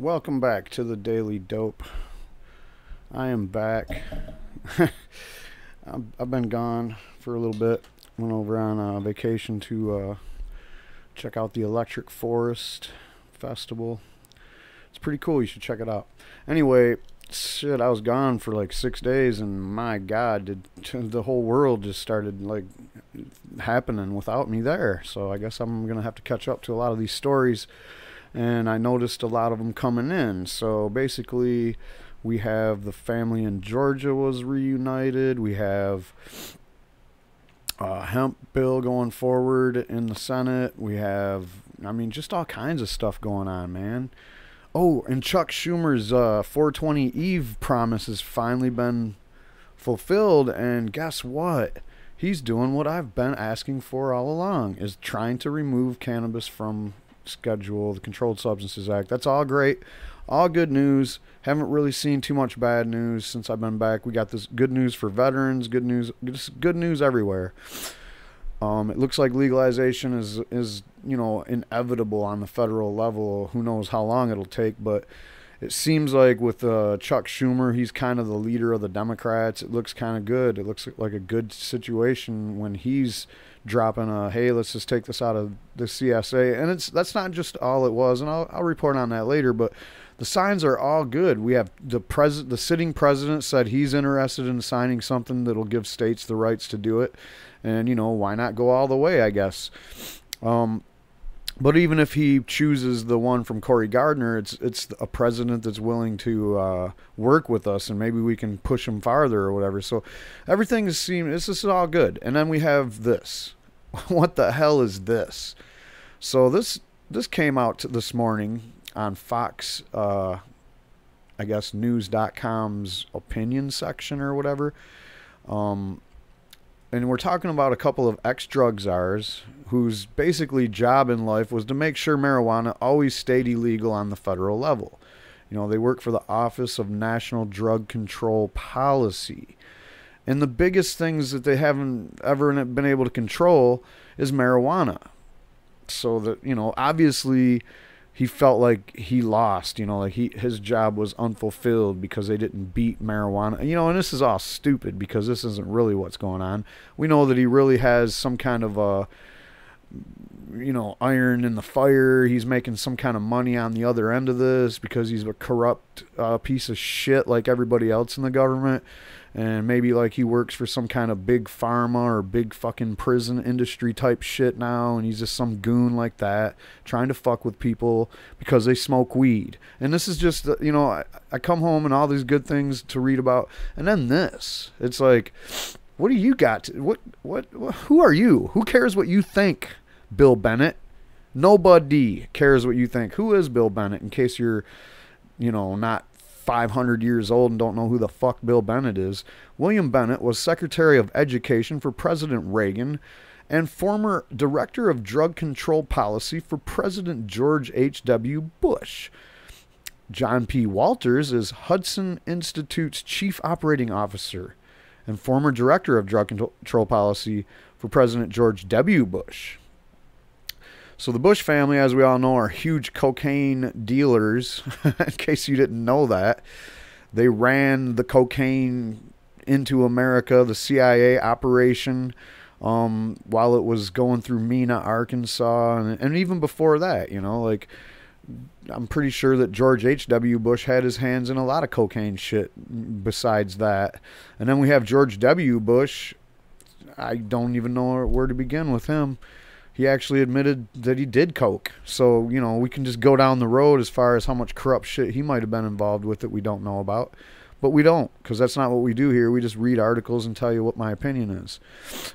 Welcome back to the Daily Dope. I am back. I've been gone for a little bit. Went over on vacation to check out the Electric Forest Festival. It's pretty cool. You should check it out. Anyway, shit, I was gone for like 6 days, and my God, the whole world just started like happening without me there. So I guess I'm gonna have to catch up to a lot of these stories, and I noticed a lot of them coming in. So basically, we have the family in Georgia was reunited. We have hemp bill going forward in the Senate. We have, I mean, just all kinds of stuff going on, man. Oh, and Chuck Schumer's 420 Eve promise has finally been fulfilled, and guess what? He's doing what I've been asking for all along, is trying to remove cannabis from schedule, the Controlled Substances Act. That's all great, all good news. Haven't really seen too much bad news since I've been back. We got this good news for veterans, good news, just good news everywhere. It looks like legalization is inevitable on the federal level. Who knows how long it'll take, but it seems like with Chuck Schumer, he's kind of the leader of the Democrats. It looks kind of good. It looks like a good situation when he's dropping a, hey, let's just take this out of the CSA. And that's not just all it was, and I'll report on that later, but the signs are all good. We have the sitting president said he's interested in signing something that'll give states the rights to do it. And, why not go all the way, I guess. But even if he chooses the one from Cory Gardner, it's a president that's willing to work with us, and maybe we can push him farther or whatever. So everything this is all good. And then we have this. What the hell is this? So this came out this morning on Fox, I guess, news.com's opinion section or whatever. And we're talking about a couple of ex-drug czars whose basically job in life was to make sure marijuana always stayed illegal on the federal level. They work for the Office of National Drug Control Policy. And the biggest things that they haven't ever been able to control is marijuana. So that, obviously he felt like he lost, like his job was unfulfilled because they didn't beat marijuana. And this is all stupid because this isn't really what's going on. We know that he really has some kind of iron in the fire. He's making some kind of money on the other end of this because he's a corrupt piece of shit like everybody else in the government. And maybe like he works for some kind of big pharma or big fucking prison industry type shit now, and he's just some goon like that trying to fuck with people because they smoke weed. And this is just, I come home and all these good things to read about, and then this. It's like, what do you got? Who are you? Who cares what you think, Bill Bennett? Nobody cares what you think. Who is Bill Bennett, in case you're, not 500 years old and don't know who the fuck Bill Bennett is? William Bennett was Secretary of Education for President Reagan and former Director of Drug Control Policy for President George H.W. Bush. John P. Walters is Hudson Institute's Chief Operating Officer and former Director of Drug Control Policy for President George W. Bush. So the Bush family, as we all know, are huge cocaine dealers. In case you didn't know that, they ran the cocaine into America, the CIA operation, while it was going through Mena, Arkansas, and even before that, I'm pretty sure that George H.W. Bush had his hands in a lot of cocaine shit besides that. And then we have George W. Bush. I don't even know where to begin with him. He actually admitted that he did coke. So, we can just go down the road as far as how much corrupt shit he might have been involved with that we don't know about. But we don't, because that's not what we do here. We just read articles and tell you what my opinion is.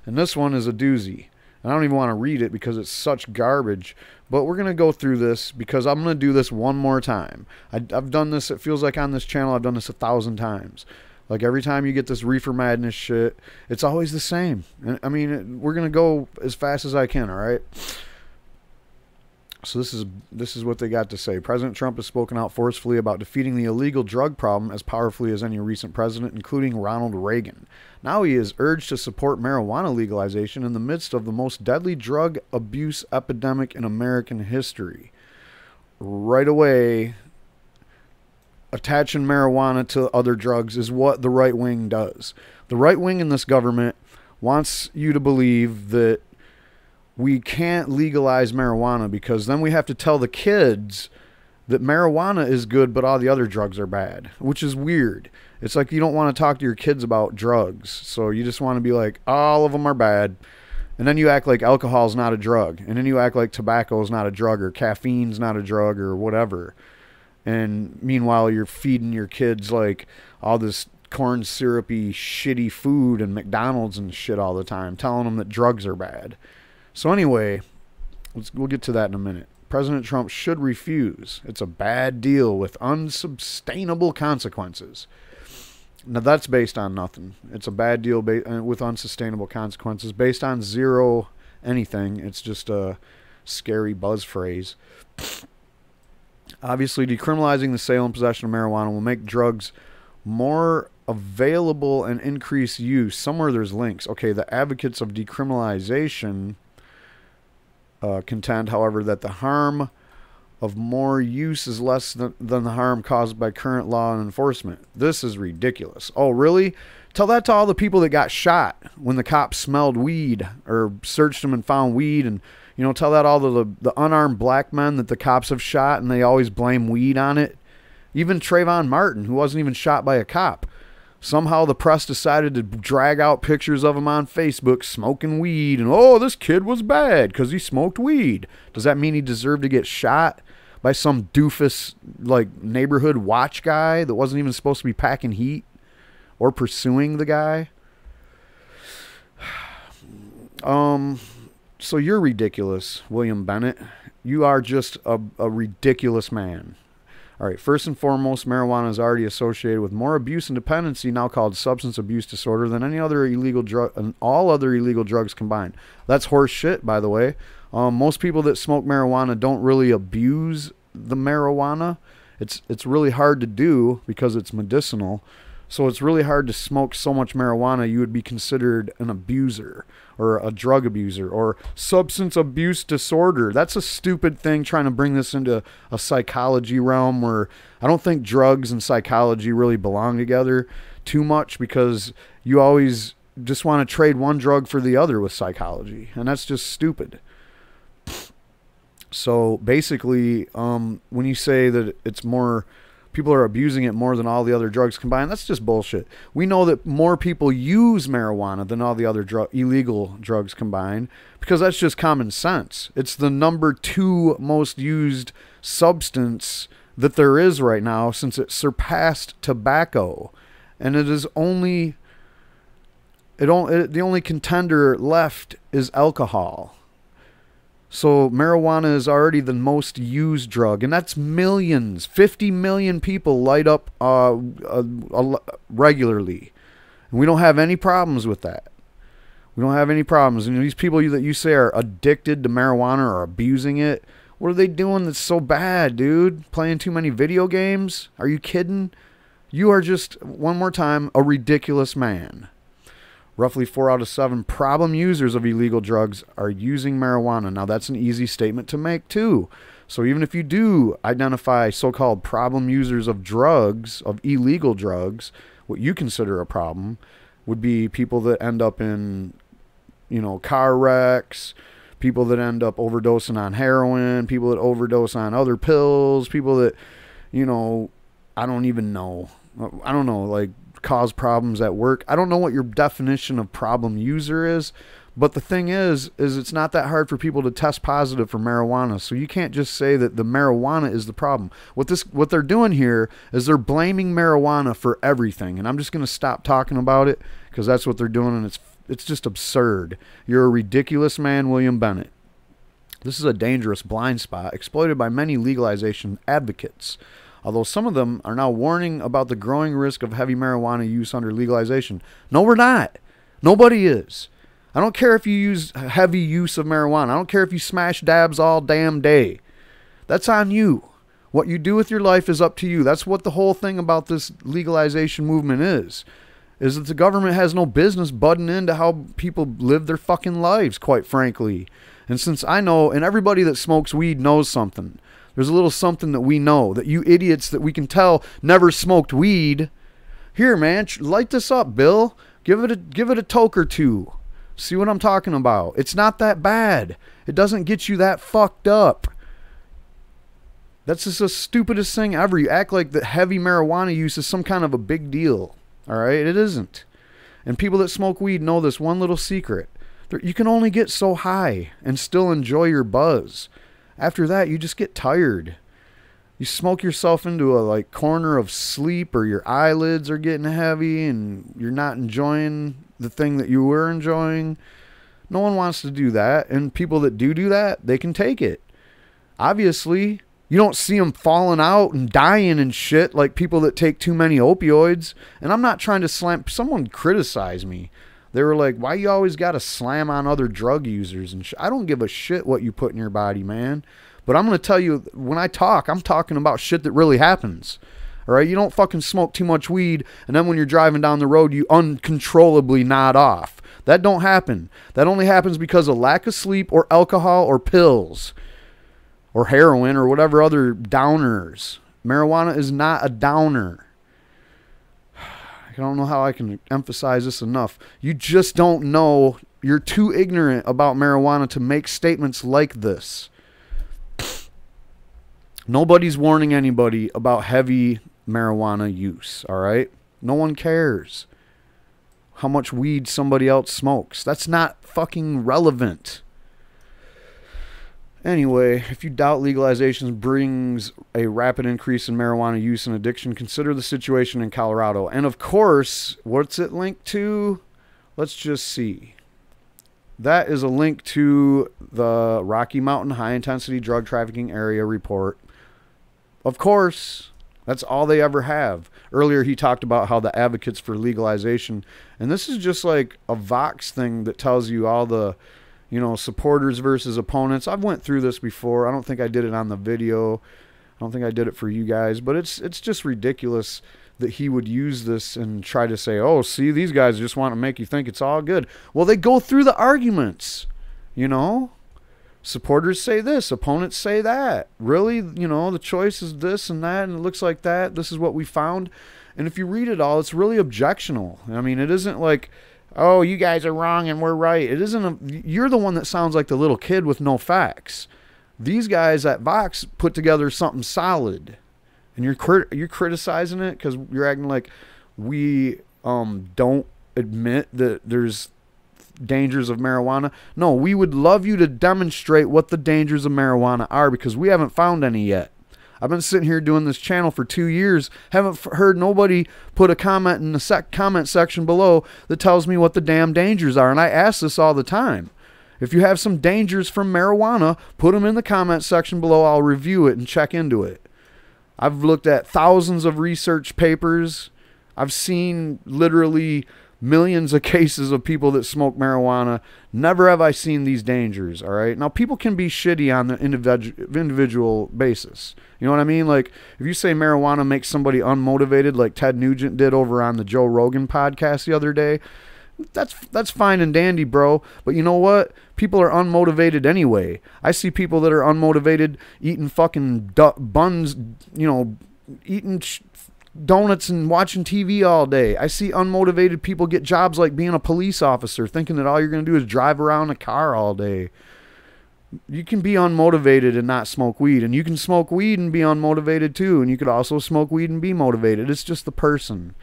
And this one is a doozy. And I don't even want to read it because it's such garbage. But we're going to go through this because I'm going to do this one more time. I've done this, it feels like on this channel, I've done this 1,000 times. Like every time you get this Reefer Madness shit, it's always the same. I mean, we're going to go as fast as I can, all right? So this is what they got to say. President Trump has spoken out forcefully about defeating the illegal drug problem as powerfully as any recent president, including Ronald Reagan. Now he is urged to support marijuana legalization in the midst of the most deadly drug abuse epidemic in American history. Right away, attaching marijuana to other drugs is what the right wing does. The right wing in this government wants you to believe that we can't legalize marijuana because then we have to tell the kids that marijuana is good but all the other drugs are bad, which is weird. It's like you don't want to talk to your kids about drugs, so you just want to be like, all of them are bad. And then you act like alcohol is not a drug. And then you act like tobacco is not a drug or caffeine's not a drug or whatever. And meanwhile, you're feeding your kids like all this corn syrupy, shitty food and McDonald's and shit all the time, telling them that drugs are bad. So anyway, we'll get to that in a minute. President Trump should refuse. It's a bad deal with unsustainable consequences. Now, that's based on nothing. It's a bad deal with unsustainable consequences based on zero anything. It's just a scary buzz phrase. Obviously, decriminalizing the sale and possession of marijuana will make drugs more available and increase use. Somewhere there's links. Okay, the advocates of decriminalization contend, however, that the harm of more use is less than the harm caused by current law and enforcement. This is ridiculous. Oh, really? Tell that to all the people that got shot when the cops smelled weed or searched them and found weed. And, you know, tell that all to the unarmed black men that the cops have shot and they always blame weed on it. Even Trayvon Martin, who wasn't even shot by a cop. Somehow the press decided to drag out pictures of him on Facebook smoking weed. And, oh, this kid was bad because he smoked weed. Does that mean he deserved to get shot by some doofus, like, neighborhood watch guy that wasn't even supposed to be packing heat or pursuing the guy? So you're ridiculous, William Bennett. You are just a ridiculous man. All right, first and foremost, marijuana is already associated with more abuse and dependency, now called substance abuse disorder, than any other illegal drug and all other illegal drugs combined. That's horse shit, by the way. Most people that smoke marijuana don't really abuse the marijuana. It's really hard to do because it's medicinal. So it's really hard to smoke so much marijuana you would be considered an abuser or a drug abuser or substance abuse disorder. That's a stupid thing, trying to bring this into a psychology realm where I don't think drugs and psychology really belong together too much, because you always just want to trade one drug for the other with psychology, and that's just stupid. So basically, when you say that it's more, people are abusing it more than all the other drugs combined, that's just bullshit. We know that more people use marijuana than all the other illegal drugs combined, because that's just common sense. It's the number 2 most used substance that there is right now, since it surpassed tobacco, and it is only the only contender left is alcohol. So marijuana is already the most used drug, and that's millions. 50 million people light up regularly, and we don't have any problems with that. We don't have any problems. And these people that you say are addicted to marijuana or abusing it, what are they doing that's so bad, dude? Playing too many video games? Are you kidding? You are just, one more time, a ridiculous man. Roughly 4 out of 7 problem users of illegal drugs are using marijuana. Now, that's an easy statement to make, too. So even if you do identify so-called problem users of drugs, of illegal drugs, what you consider a problem would be people that end up in, you know, car wrecks, people that end up overdosing on heroin, people that overdose on other pills, people that, you know, I don't know, like, cause problems at work. I don't know what your definition of problem user is, but the thing is it's not that hard for people to test positive for marijuana. So you can't just say that the marijuana is the problem. What they're doing here is they're blaming marijuana for everything, and I'm just going to stop talking about it because that's what they're doing, and it's just absurd. You're a ridiculous man, William Bennett. This is a dangerous blind spot exploited by many legalization advocates, although some of them are now warning about the growing risk of heavy marijuana use under legalization. No, we're not. Nobody is. I don't care if you use heavy use of marijuana. I don't care if you smash dabs all damn day. That's on you. What you do with your life is up to you. That's what the whole thing about this legalization movement is that the government has no business butting into how people live their fucking lives, quite frankly. And since I know, and everybody that smokes weed knows something, There's a little something that we know, that you idiots that we can tell never smoked weed. Here, man, light this up, Bill. Give it a toke or two. See what I'm talking about? It's not that bad. It doesn't get you that fucked up. That's just the stupidest thing ever. You act like the heavy marijuana use is some kind of a big deal. All right? It isn't. And people that smoke weed know this one little secret. You can only get so high and still enjoy your buzz. After that, you just get tired. You smoke yourself into a like corner of sleep, or your eyelids are getting heavy and you're not enjoying the thing that you were enjoying. No one wants to do that. And people that do that, they can take it. Obviously, you don't see them falling out and dying and shit like people that take too many opioids. And I'm not trying to slam. Someone criticized me. They were like, why you always got to slam on other drug users and shit? I don't give a shit what you put in your body, man. But I'm going to tell you, when I talk, I'm talking about shit that really happens. All right? You don't fucking smoke too much weed, and then when you're driving down the road, you uncontrollably nod off. That don't happen. That only happens because of lack of sleep or alcohol or pills or heroin or whatever other downers. Marijuana is not a downer. I don't know how I can emphasize this enough. You just don't know. You're too ignorant about marijuana to make statements like this. Nobody's warning anybody about heavy marijuana use, all right? No one cares how much weed somebody else smokes. That's not fucking relevant. Anyway, if you doubt legalization brings a rapid increase in marijuana use and addiction, consider the situation in Colorado. And of course, what's it linked to? Let's just see. That is a link to the Rocky Mountain High Intensity Drug Trafficking Area Report. Of course, that's all they ever have. Earlier, he talked about how the advocates for legalization, and this is just like a Vox thing that tells you all the, you know, supporters versus opponents. I've went through this before. I don't think I did it on the video. I don't think I did it for you guys, but it's just ridiculous that he would use this and try to say, oh, see, these guys just want to make you think it's all good. Well, they go through the arguments, you know. Supporters say this, opponents say that. Really, you know, the choice is this and that, and it looks like that. This is what we found. And if you read it all, it's really objectional. I mean, it isn't like, oh, you guys are wrong and we're right. It isn't. You're the one that sounds like the little kid with no facts. These guys at Vox put together something solid, and you're criticizing it because you're acting like we don't admit that there's dangers of marijuana. No, we would love you to demonstrate what the dangers of marijuana are, because we haven't found any yet. I've been sitting here doing this channel for 2 years, haven't heard nobody put a comment in the comment section below that tells me what the damn dangers are. And I ask this all the time. If you have some dangers from marijuana, put them in the comment section below. I'll review it and check into it. I've looked at thousands of research papers. I've seen literally millions of cases of people that smoke marijuana. Never have I seen these dangers, all right? Now, people can be shitty on the individual basis. You know what I mean? Like, if you say marijuana makes somebody unmotivated, like Ted Nugent did over on the Joe Rogan podcast the other day, that's fine and dandy, bro. But you know what? People are unmotivated anyway. I see people that are unmotivated eating fucking buns, you know, eating donuts and watching TV all day. I see unmotivated people get jobs like being a police officer, thinking that all you're going to do is drive around a car all day. You can be unmotivated and not smoke weed, and you can smoke weed and be unmotivated too, and you could also smoke weed and be motivated. It's just the person.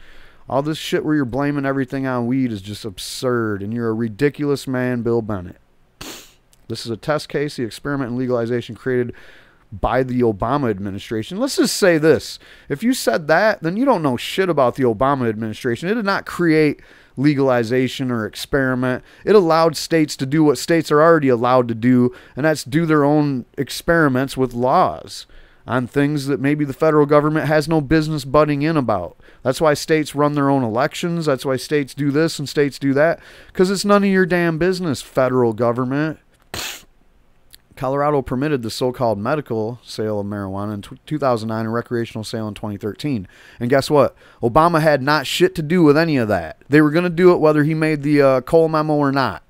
All this shit where you're blaming everything on weed is just absurd, and you're a ridiculous man, Bill Bennett. This is a test case, the experiment in legalization created by the Obama administration. Let's just say this. If you said that, then you don't know shit about the Obama administration. It did not create legalization or experiment. It allowed states to do what states are already allowed to do, and that's do their own experiments with laws on things that maybe the federal government has no business butting in about. That's why states run their own elections. That's why states do this and states do that, because it's none of your damn business, federal government. Colorado permitted the so-called medical sale of marijuana in 2009 and recreational sale in 2013. And guess what? Obama had not shit to do with any of that. They were going to do it whether he made the Cole memo or not.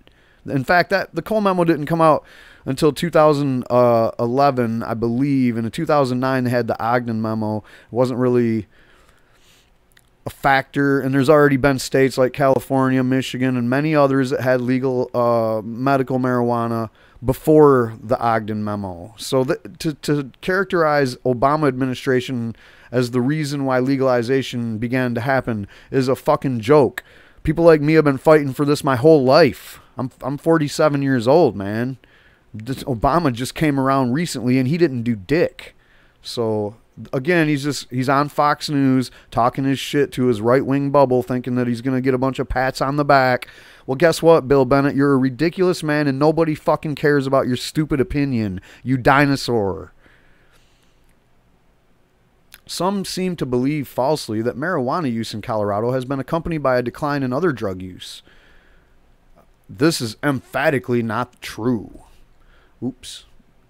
In fact, the Cole memo didn't come out until 2011, I believe. And in 2009, they had the Ogden memo. It wasn't really a factor, and there's already been states like California, Michigan, and many others that had legal medical marijuana before the Ogden memo. So to characterize Obama administration as the reason why legalization began to happen is a fucking joke. People like me have been fighting for this my whole life. I'm 47 years old, man. Obama just came around recently, and he didn't do dick. So again, he's on Fox News talking his shit to his right-wing bubble, thinking that he's going to get a bunch of pats on the back. Well, guess what, Bill Bennett? You're a ridiculous man, and nobody fucking cares about your stupid opinion, you dinosaur. Some seem to believe falsely that marijuana use in Colorado has been accompanied by a decline in other drug use. This is emphatically not true. Oops.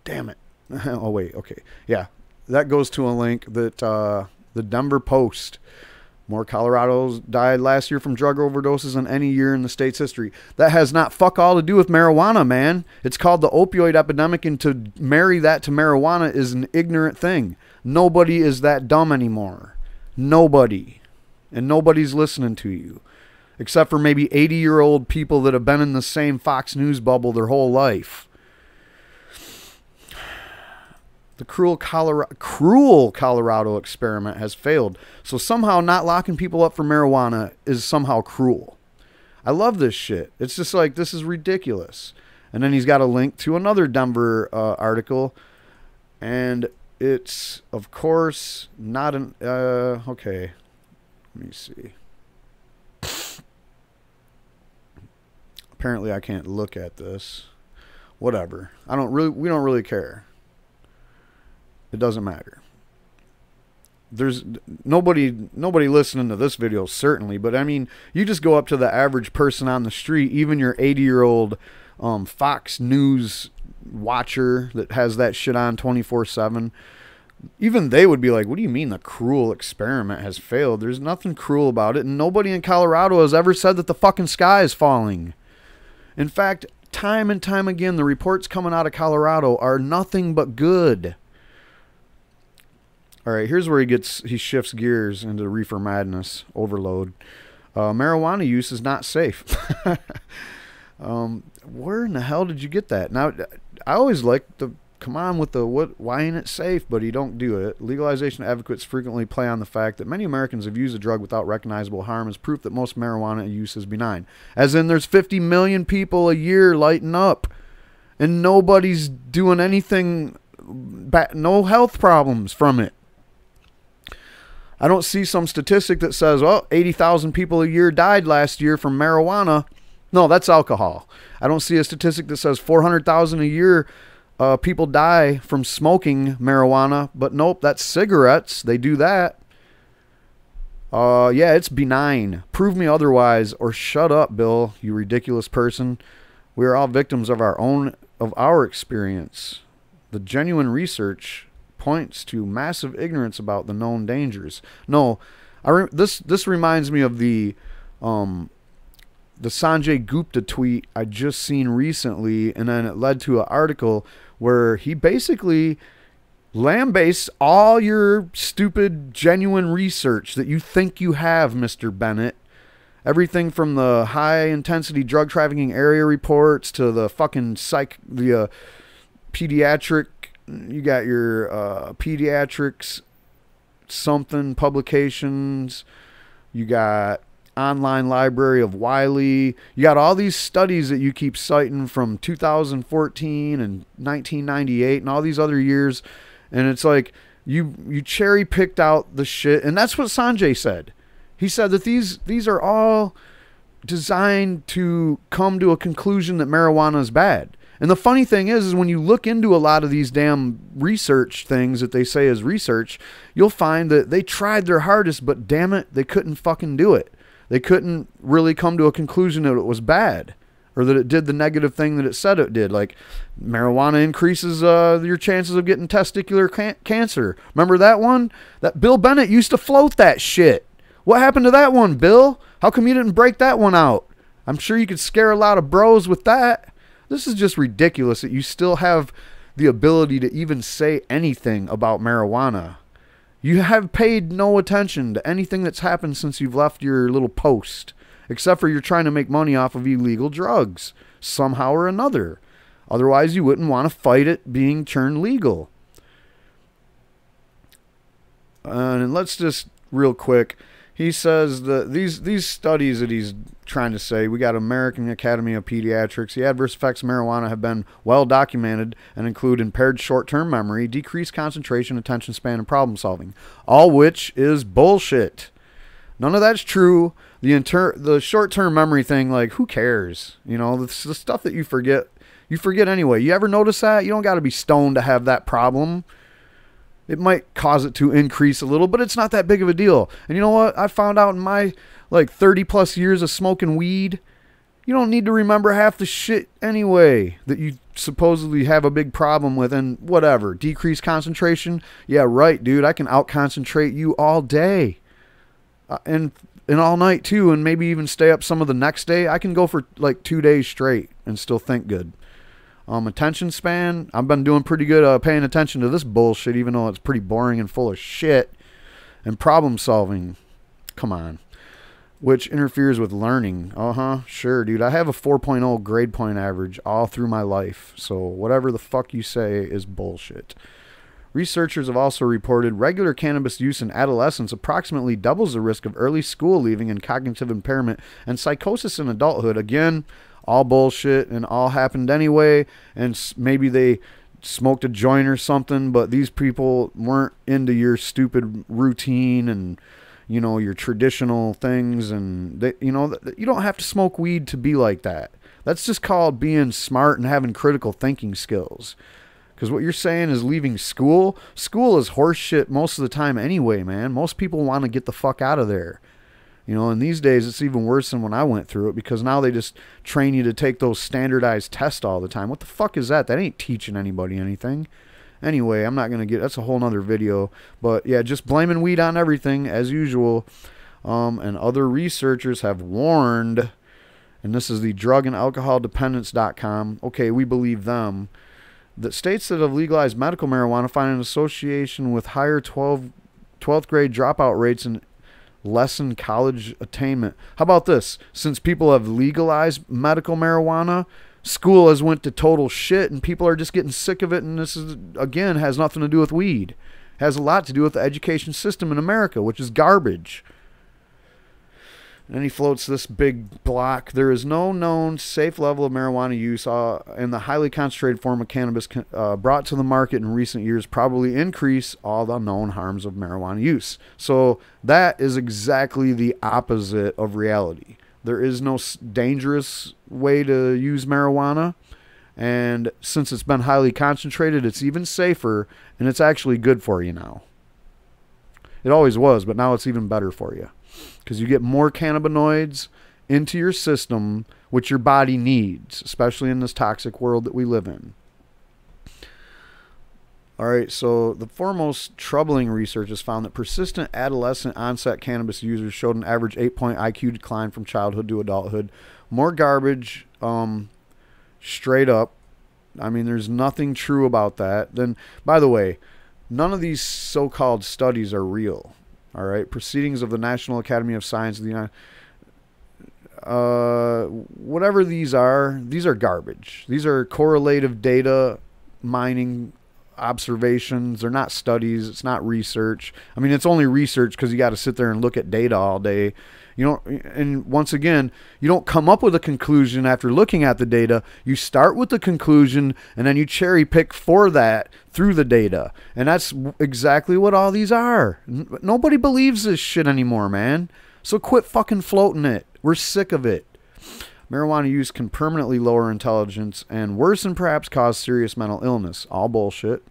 Damn it. Oh, wait. Okay. Yeah. That goes to a link that the Denver Post. More Colorados died last year from drug overdoses than any year in the state's history. That has not fuck all to do with marijuana, man. It's called the opioid epidemic, and to marry that to marijuana is an ignorant thing. Nobody is that dumb anymore. Nobody. And nobody's listening to you. Except for maybe 80-year-old people that have been in the same Fox News bubble their whole life. The cruel Colorado experiment has failed. So somehow not locking people up for marijuana is somehow cruel. I love this shit. It's just like, this is ridiculous. And then he's got a link to another Denver article. And it's, of course, not an... okay. Let me see. Apparently I can't look at this. Whatever. We don't really care. It doesn't matter. There's nobody listening to this video, certainly, but I mean, you just go up to the average person on the street, even your 80-year-old Fox News watcher that has that shit on 24/7. Even they would be like, what do you mean the cruel experiment has failed? There's nothing cruel about it, and nobody in Colorado has ever said that the fucking sky is falling. In fact, time and time again, the reports coming out of Colorado are nothing but good. All right, here's where he shifts gears into Reefer Madness overload. Marijuana use is not safe. Where in the hell did you get that? Now, I always like to come on with the why ain't it safe, but you don't do it. Legalization advocates frequently play on the fact that many Americans have used a drug without recognizable harm as proof that most marijuana use is benign. As in, there's 50 million people a year lighting up, and nobody's doing anything, no health problems from it. I don't see some statistic that says, well, 80,000 people a year died last year from marijuana. No, that's alcohol. I don't see a statistic that says 400,000 a year people die from smoking marijuana. But nope, that's cigarettes. They do that. Yeah, it's benign. Prove me otherwise or shut up, Bill, you ridiculous person. We are all victims of our experience. The genuine research points to massive ignorance about the known dangers. No, this reminds me of the Sanjay Gupta tweet I just seen recently, and then it led to an article where he basically lambastes all your stupid genuine research that you think you have, Mr. Bennett. Everything from the high intensity drug trafficking area reports to the fucking pediatric. You got your pediatrics something publications. You got online library of Whiny. You got all these studies that you keep citing from 2014 and 1998 and all these other years. And it's like you cherry picked out the shit. And that's what Sanjay said. He said that these are all designed to come to a conclusion that marijuana is bad. And the funny thing is when you look into a lot of these damn research things that they say is research, you'll find that they tried their hardest, but damn it, they couldn't fucking do it. They couldn't really come to a conclusion that it was bad or that it did the negative thing that it said it did. Like marijuana increases your chances of getting testicular cancer. Remember that one? That Bill Bennett used to float that shit. What happened to that one, Bill? How come you didn't break that one out? I'm sure you could scare a lot of bros with that. This is just ridiculous that you still have the ability to even say anything about marijuana. You have paid no attention to anything that's happened since you've left your little post, except for you're trying to make money off of illegal drugs somehow or another. Otherwise, you wouldn't want to fight it being turned legal. And let's just real quick. He says that these studies that he's trying to say, we got American Academy of Pediatrics, the adverse effects of marijuana have been well documented and include impaired short-term memory, decreased concentration, attention span, and problem solving. All which is bullshit. None of that's true. The short-term memory thing, like, who cares? You know, the stuff that you forget anyway. You ever notice that? You don't got to be stoned to have that problem. It might cause it to increase a little, but it's not that big of a deal. And you know what? I found out in my, like, 30 plus years of smoking weed, you don't need to remember half the shit anyway that you supposedly have a big problem with. And whatever, decreased concentration. Yeah, right, dude. I can out-concentrate you all day. And all night, too, and maybe even stay up some of the next day. I can go for, like, 2 days straight and still think good. Attention span, I've been doing pretty good paying attention to this bullshit, even though it's pretty boring and full of shit. And problem solving, come on, which interferes with learning. Sure, dude. I have a 4.0 grade point average all through my life, so whatever the fuck you say is bullshit. Researchers have also reported regular cannabis use in adolescents approximately doubles the risk of early school leaving and cognitive impairment and psychosis in adulthood. Again, all bullshit and all happened anyway, and maybe they smoked a joint or something, but these people weren't into your stupid routine and, you know, your traditional things, and they, you know, you don't have to smoke weed to be like that. That's just called being smart and having critical thinking skills. Because what you're saying is leaving school. School is horse shit most of the time anyway, man. Most people want to get the fuck out of there. You know, and these days it's even worse than when I went through it, because now they just train you to take those standardized tests all the time. What the fuck is that? That ain't teaching anybody anything. Anyway, I'm not going to get... That's a whole nother video. But yeah, just blaming weed on everything as usual. And other researchers have warned, and this is the drugandalcoholdependence.com. Okay, we believe them. That states that have legalized medical marijuana find an association with higher 12th grade dropout rates and lessen college attainment. How about this? Since people have legalized medical marijuana, school has went to total shit and people are just getting sick of it. And this is, again, has nothing to do with weed. It has a lot to do with the education system in America, which is garbage. And he floats this big block. There is no known safe level of marijuana use in the highly concentrated form of cannabis brought to the market in recent years probably increase all the known harms of marijuana use. So that is exactly the opposite of reality. There is no dangerous way to use marijuana. And since it's been highly concentrated, it's even safer, and it's actually good for you now. It always was, but now it's even better for you. Because you get more cannabinoids into your system, which your body needs, especially in this toxic world that we live in. All right, so the foremost troubling research has found that persistent adolescent onset cannabis users showed an average 8-point IQ decline from childhood to adulthood. More garbage, straight up. I mean, there's nothing true about that. Then, by the way, none of these so-called studies are real. All right, Proceedings of the National Academy of Science of the United whatever these are garbage. These are correlative data mining observations. They're not studies. It's not research. I mean, it's only research because you got to sit there and look at data all day. You don't, and once again, you don't come up with a conclusion after looking at the data. You start with the conclusion and then you cherry pick for that through the data. And that's exactly what all these are. Nobody believes this shit anymore, man. So quit fucking floating it. We're sick of it. Marijuana use can permanently lower intelligence and worsen, perhaps cause serious mental illness. All bullshit.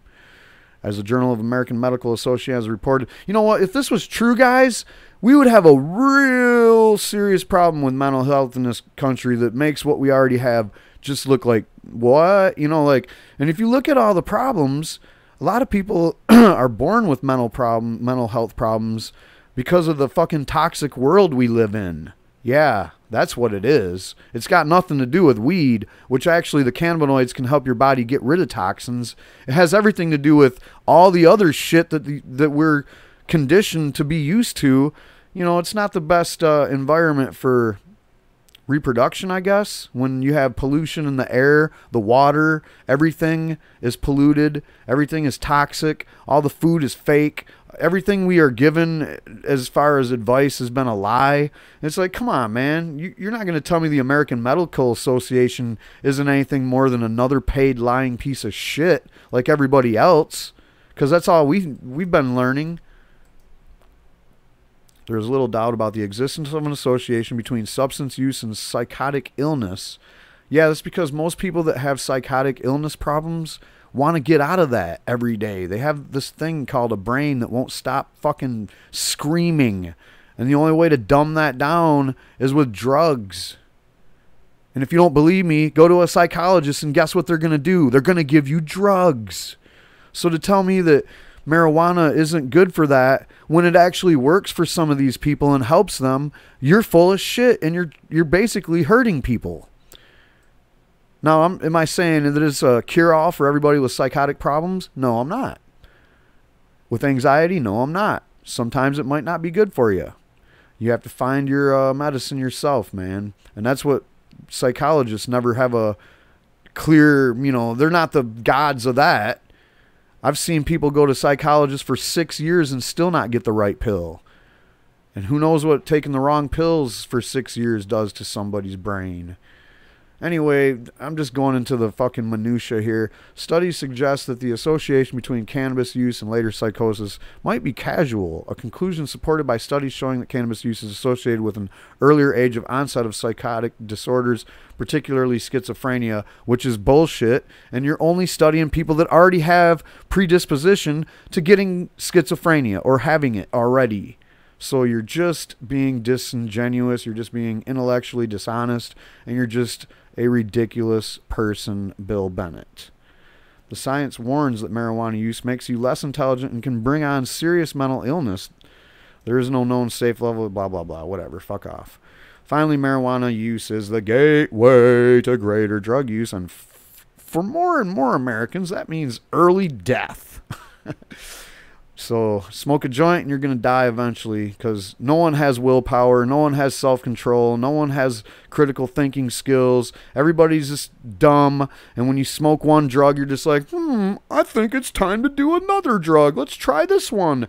As the Journal of American Medical Association has reported. You know what? If this was true, guys, we would have a real serious problem with mental health in this country that makes what we already have just look like, what? You know, like, and if you look at all the problems, a lot of people are born with mental health problems because of the fucking toxic world we live in. Yeah, that's what it is. It's got nothing to do with weed, which actually the cannabinoids can help your body get rid of toxins. It has everything to do with all the other shit that we're conditioned to be used to. You know, it's not the best environment for reproduction, I guess, when you have pollution in the air, the water, everything is polluted, everything is toxic, all the food is fake, everything we are given as far as advice has been a lie. It's like, come on, man, you're not going to tell me the American Medical Association isn't anything more than another paid lying piece of shit like everybody else, because that's all we've been learning. There's little doubt about the existence of an association between substance use and psychotic illness. Yeah, that's because most people that have psychotic illness problems want to get out of that every day. They have this thing called a brain that won't stop fucking screaming. And the only way to dumb that down is with drugs. And if you don't believe me, go to a psychologist and guess what they're going to do? They're going to give you drugs. So to tell me that marijuana isn't good for that when it actually works for some of these people and helps them, you're full of shit and you're basically hurting people. Now, am I saying that it's a cure-all for everybody with psychotic problems? No, I'm not. With anxiety? No, I'm not. Sometimes it might not be good for you. You have to find your medicine yourself, man. And that's what psychologists never have a clear, you know, they're not the gods of that. I've seen people go to psychologists for 6 years and still not get the right pill. And who knows what taking the wrong pills for 6 years does to somebody's brain. Anyway, I'm just going into the fucking minutia here. Studies suggest that the association between cannabis use and later psychosis might be causal, a conclusion supported by studies showing that cannabis use is associated with an earlier age of onset of psychotic disorders, particularly schizophrenia, which is bullshit, and you're only studying people that already have predisposition to getting schizophrenia or having it already. So you're just being disingenuous, you're just being intellectually dishonest, and you're just a ridiculous person, Bill Bennett. The science warns that marijuana use makes you less intelligent and can bring on serious mental illness. There is no known safe level, blah, blah, blah, whatever, fuck off. Finally, marijuana use is the gateway to greater drug use, and for more and more Americans, that means early death. So smoke a joint and you're going to die eventually, because no one has willpower, no one has self-control, no one has critical thinking skills. Everybody's just dumb. And when you smoke one drug, you're just like, I think it's time to do another drug. Let's try this one.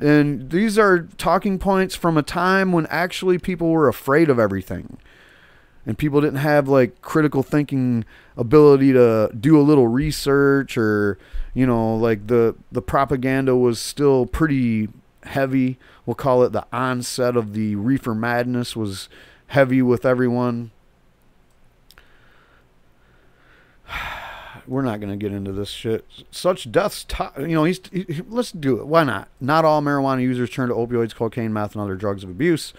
And these are talking points from a time when actually people were afraid of everything. And people didn't have like critical thinking ability to do a little research, or, you know, like the propaganda was still pretty heavy. We'll call it the onset of the Reefer Madness was heavy with everyone. We're not going to get into this shit. Such deaths, you know, let's do it. Why not? Not all marijuana users turn to opioids, cocaine, meth, and other drugs of abuse,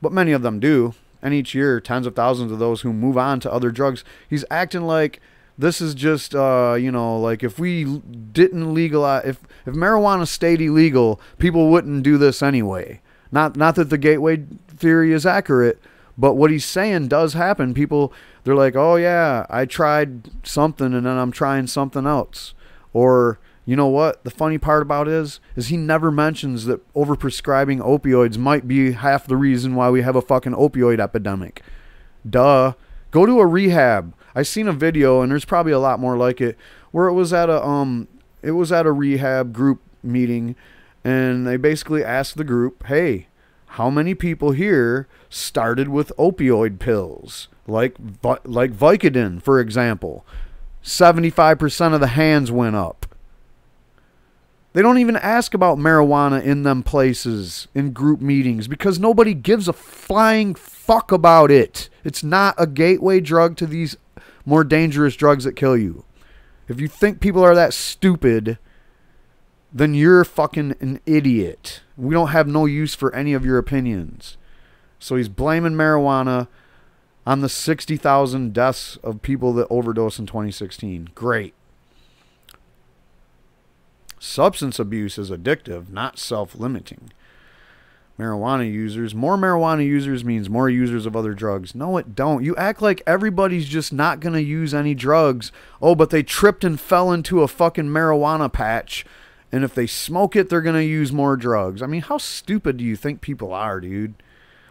but many of them do. And each year, tens of thousands of those who move on to other drugs. He's acting like this is just, you know, like if we didn't legalize, if marijuana stayed illegal, people wouldn't do this anyway. Not that the gateway theory is accurate, but what he's saying does happen. People, they're like, oh yeah, I tried something and then I'm trying something else. Or, you know what the funny part about is he never mentions that overprescribing opioids might be half the reason why we have a fucking opioid epidemic. Duh. Go to a rehab. I seen a video, and there's probably a lot more like it, where it was at a rehab group meeting, and they basically asked the group, hey, how many people here started with opioid pills, like Vicodin, for example? 75% of the hands went up. They don't even ask about marijuana in them places, in group meetings, because nobody gives a flying fuck about it. It's not a gateway drug to these more dangerous drugs that kill you. If you think people are that stupid, then you're fucking an idiot. We don't have no use for any of your opinions. So he's blaming marijuana on the 60,000 deaths of people that overdosed in 2016. Great. Substance abuse is addictive, not self-limiting. marijuana users. More marijuana users means more users of other drugs. No, it don't. You act like everybody's just not going to use any drugs. Oh, but they tripped and fell into a fucking marijuana patch, and if they smoke it, they're going to use more drugs. I mean, how stupid do you think people are, dude?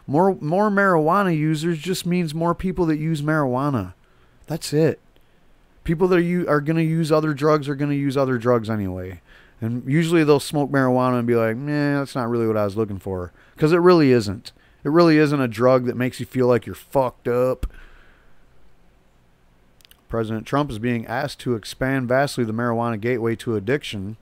More marijuana users just means more people that use marijuana. That's it. People that are going to use other drugs are going to use other drugs anyway. And usually they'll smoke marijuana and be like, nah, that's not really what I was looking for. Because it really isn't. It really isn't a drug that makes you feel like you're fucked up. President Trump is being asked to expand vastly the marijuana gateway to addiction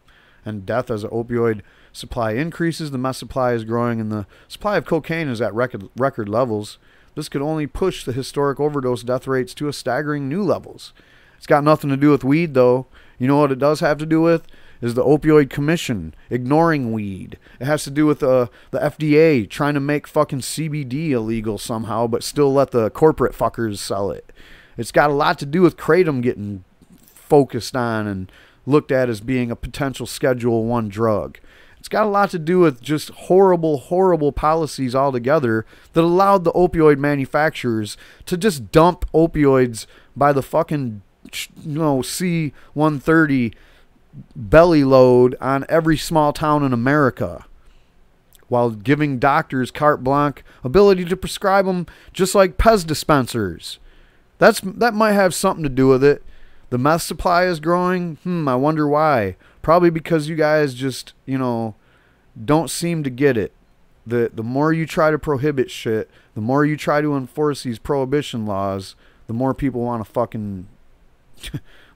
and death as the opioid supply increases. The meth supply is growing and the supply of cocaine is at record levels. This could only push the historic overdose death rates to a staggering new levels. It's got nothing to do with weed, though. You know what it does have to do with? Is the opioid commission ignoring weed. It has to do with the FDA trying to make fucking CBD illegal somehow, but still let the corporate fuckers sell it. It's got a lot to do with Kratom getting focused on and looked at as being a potential Schedule I drug. It's got a lot to do with just horrible, horrible policies altogether that allowed the opioid manufacturers to just dump opioids by the fucking, C-130 belly load on every small town in America, while giving doctors carte blanche ability to prescribe them just like Pez dispensers. That might have something to do with it. The meth supply is growing. I wonder why. Probably because you guys just, don't seem to get it. The more you try to prohibit shit, the more you try to enforce these prohibition laws, the more people want to fucking...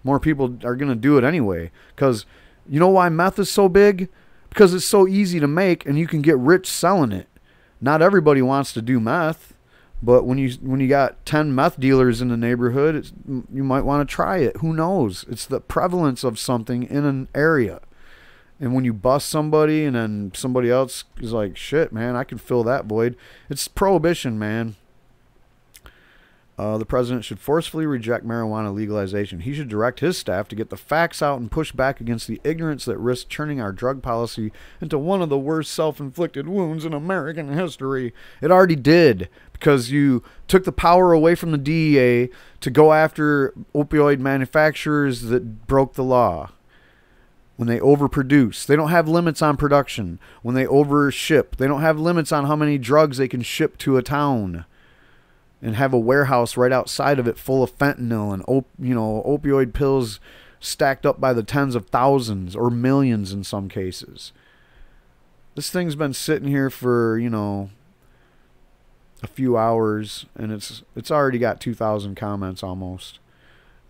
more people are going to do it anyway. Because you know why meth is so big? Because it's so easy to make and you can get rich selling it. Not everybody wants to do meth. But when you got 10 meth dealers in the neighborhood, you might want to try it. Who knows? It's the prevalence of something in an area. And when you bust somebody and then somebody else is like, shit, man, I can fill that void. It's prohibition, man. The president should forcefully reject marijuana legalization. He should direct his staff to get the facts out and push back against the ignorance that risks turning our drug policy into one of the worst self-inflicted wounds in American history. It already did, because you took the power away from the DEA to go after opioid manufacturers that broke the law. When they overproduce, they don't have limits on production. When they overship, they don't have limits on how many drugs they can ship to a town. And have a warehouse right outside of it full of fentanyl and opioid pills stacked up by the tens of thousands or millions in some cases. This thing's been sitting here for, a few hours, and it's already got 2,000 comments almost.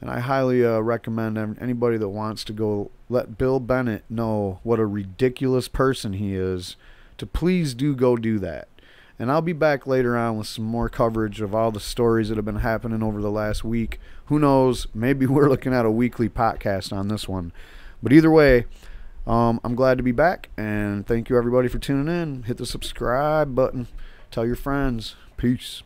And I highly recommend anybody that wants to go let Bill Bennett know what a ridiculous person he is to please go do that. And I'll be back later on with some more coverage of all the stories that have been happening over the last week. Who knows? Maybe we're looking at a weekly podcast on this one. But either way, I'm glad to be back. And thank you, everybody, for tuning in. Hit the subscribe button. Tell your friends. Peace.